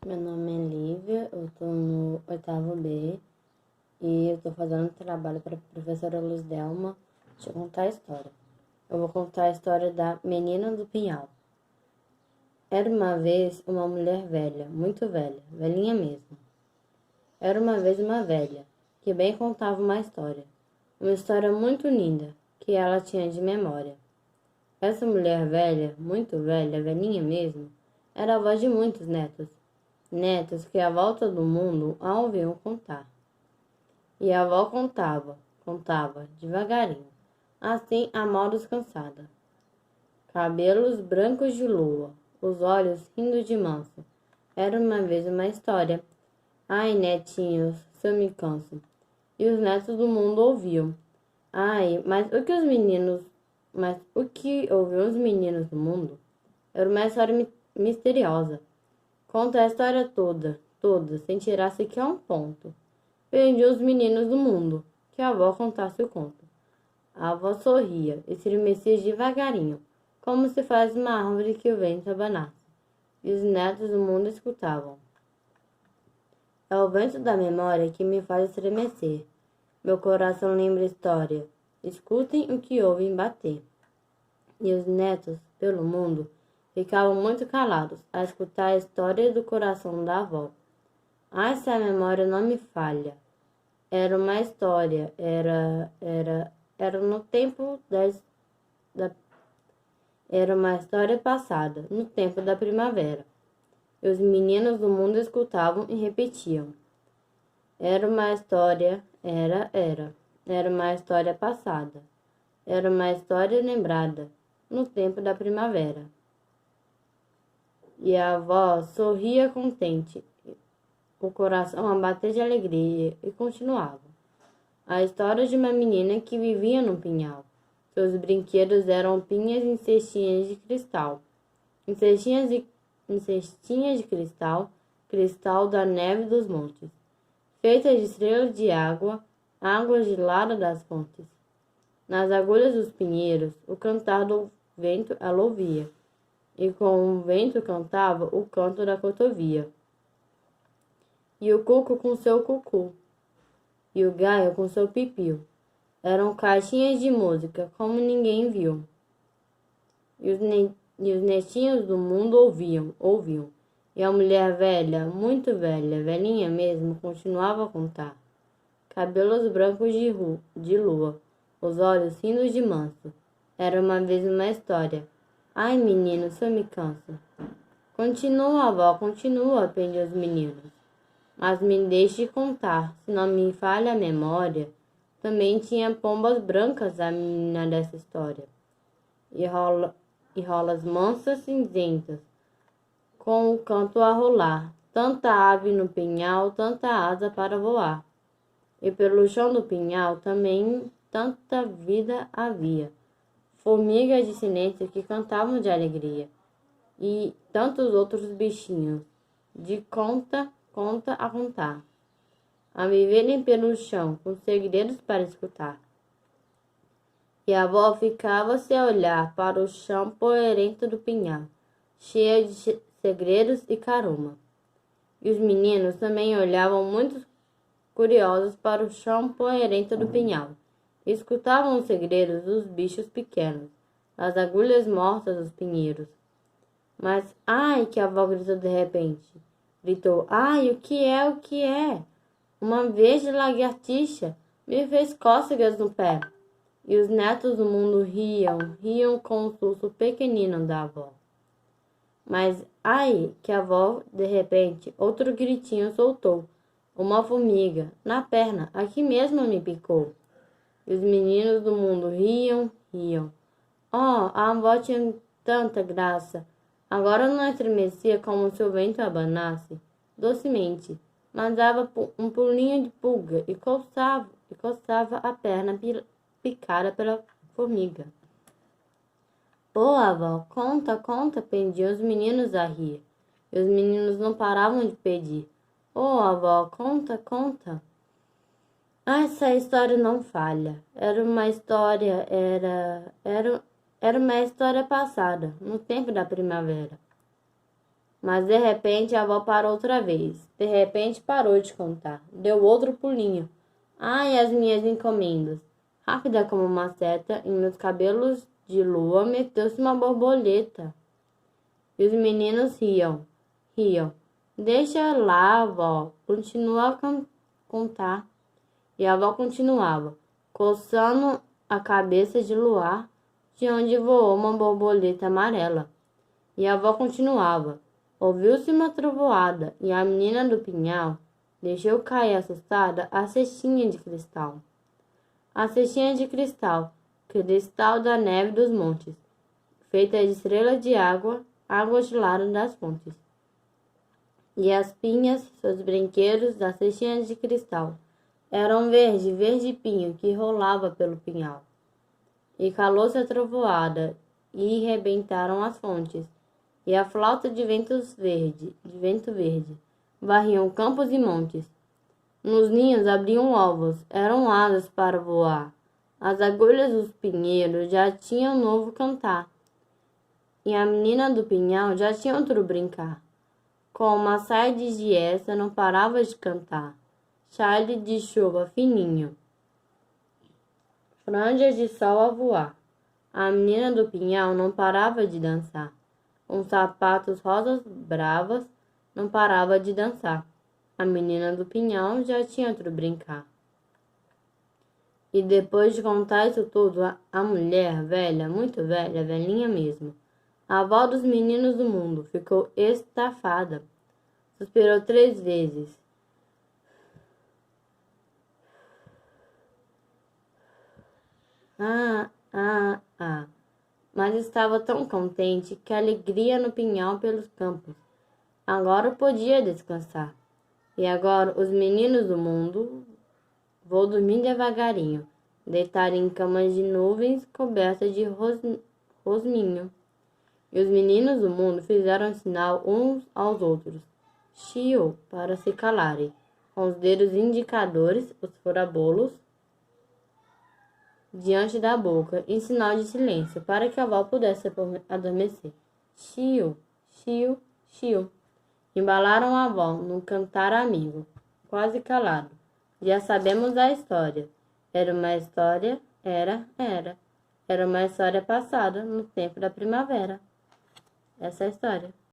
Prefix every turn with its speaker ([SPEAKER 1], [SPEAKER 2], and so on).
[SPEAKER 1] Meu nome é Lívia, eu tô no oitavo B e eu tô fazendo um trabalho para a professora Luz Delma de contar a história. Eu vou contar a história da Menina do Pinhal. Era uma vez uma mulher velha, muito velha, velhinha mesmo. Era uma vez uma velha, que bem contava uma história muito linda, que ela tinha de memória. Essa mulher velha, muito velha, velhinha mesmo, era avó de muitos netos que à volta do mundo a ouviam contar. E a avó contava, devagarinho, assim a mal descansada. Cabelos brancos de lua, os olhos rindo de manso. Era uma vez uma história. Ai, netinhos, se eu me canso. E os netos do mundo ouviam. Ai, mas o que ouviam os meninos do mundo era uma história misteriosa. Conta a história toda, sem tirar sequer um ponto. Pediu os meninos do mundo que a avó contasse o conto. A avó sorria e se mexia devagarinho, como se faz uma árvore que o vento abanasse. E os netos do mundo escutavam. É o vento da memória que me faz estremecer. Meu coração lembra a história. Escutem o que ouvem bater. E os netos, pelo mundo, ficavam muito calados a escutar a história do coração da avó. Ai, se a memória não me falha. Era uma história, era no tempo era uma história passada, no tempo da primavera. E os meninos do mundo escutavam e repetiam. Era uma história, era uma história passada. Era uma história lembrada, no tempo da primavera. E a avó sorria contente, o coração a bater de alegria, e continuava. A história de uma menina que vivia num pinhal. Seus brinquedos eram pinhas em cestinhas de cristal. Em cestinhas de cristal, cristal da neve dos montes. Feitas de estrelas de água, água gelada das fontes. Nas agulhas dos pinheiros, o cantar do vento ela ouvia. E com o vento cantava o canto da cotovia. E o cuco com seu cucu. E o galho com seu pipiu. Eram caixinhas de música, como ninguém viu. E os netinhos do mundo ouviam. E a mulher velha, muito velha, velhinha mesmo, continuava a contar. Cabelos brancos de lua, os olhos rindo de manso. Era uma vez uma história. Ai, menino, se eu me canso. Continua, avó, continua, pediu os meninos. Mas me deixe contar, se não me falha a memória, também tinha pombas brancas a menina dessa história. E rolas mansas cinzentas, com o canto a rolar. Tanta ave no pinhal, tanta asa para voar. E pelo chão do pinhal também tanta vida havia. Formigas de silêncio que cantavam de alegria. E tantos outros bichinhos, de conta a contar, a viverem pelo chão, com segredos para escutar. E a avó ficava-se a olhar para o chão poeirento do pinhal, cheia de segredos e caroma. E os meninos também olhavam muito curiosos para o chão poeirento do pinhal, e escutavam os segredos dos bichos pequenos, das agulhas mortas dos pinheiros. Mas, ai, que a avó gritou de repente. Gritou, ai, o que é, o que é? Uma verde lagartixa me fez cócegas no pé. E os netos do mundo riam com o susto pequenino da avó. Mas, ai, que a avó, de repente, outro gritinho soltou. Uma formiga, na perna, aqui mesmo me picou. E os meninos do mundo riam. Oh, a avó tinha tanta graça. Agora não estremecia como se o vento abanasse, docemente, mas dava um pulinho de pulga e coçava a perna picada pela formiga. Ô, avó, conta, pediam os meninos a rir. E os meninos não paravam de pedir. Ô, avó, conta. Essa história não falha. Era uma história passada, no tempo da primavera. Mas de repente a avó parou outra vez. De repente parou de contar. Deu outro pulinho. Ai, as minhas encomendas. Rápida como uma seta, em meus cabelos de lua meteu-se uma borboleta. E os meninos riam, riam. Deixa lá, avó. Continua a contar. E a avó continuava, coçando a cabeça de luar, de onde voou uma borboleta amarela. E a avó continuava. Ouviu-se uma trovoada, e a menina do pinhal deixou cair assustada a cestinha de cristal. A cestinha de cristal, cristal da neve dos montes, feita de estrelas de água, água gelada das fontes. E as pinhas, seus brinquedos da cestinha de cristal, eram verde, verde pinho que rolava pelo pinhal. E calou-se a trovoada, e rebentaram as fontes, e a flauta de vento verde, varriam campos e montes. Nos ninhos abriam ovos, eram asas para voar. As agulhas dos pinheiros já tinham novo cantar, e a menina do pinhal já tinha outro brincar. Com uma saia de giesta não parava de cantar, chale de chuva fininho, franjas de sol a voar. A menina do pinhal não parava de dançar. Com sapatos rosas bravas, não parava de dançar. A menina do pinhal já tinha outro brincar. E depois de contar isso tudo, a mulher velha, muito velha, velhinha mesmo, a avó dos meninos do mundo, ficou estafada. Suspirou 3 vezes. Ah. Mas estava tão contente que alegria no pinhal pelos campos. Agora podia descansar. E agora os meninos do mundo vou dormir devagarinho, deitar em camas de nuvens cobertas de rosminho. E os meninos do mundo fizeram sinal uns aos outros, chiu, para se calarem, com os dedos indicadores, os furabolos, diante da boca, em sinal de silêncio, para que a avó pudesse adormecer. Chiu, chiu, chiu. Embalaram a avó num cantar amigo, quase calado. Já sabemos a história. Era uma história passada no tempo da primavera. Essa é a história.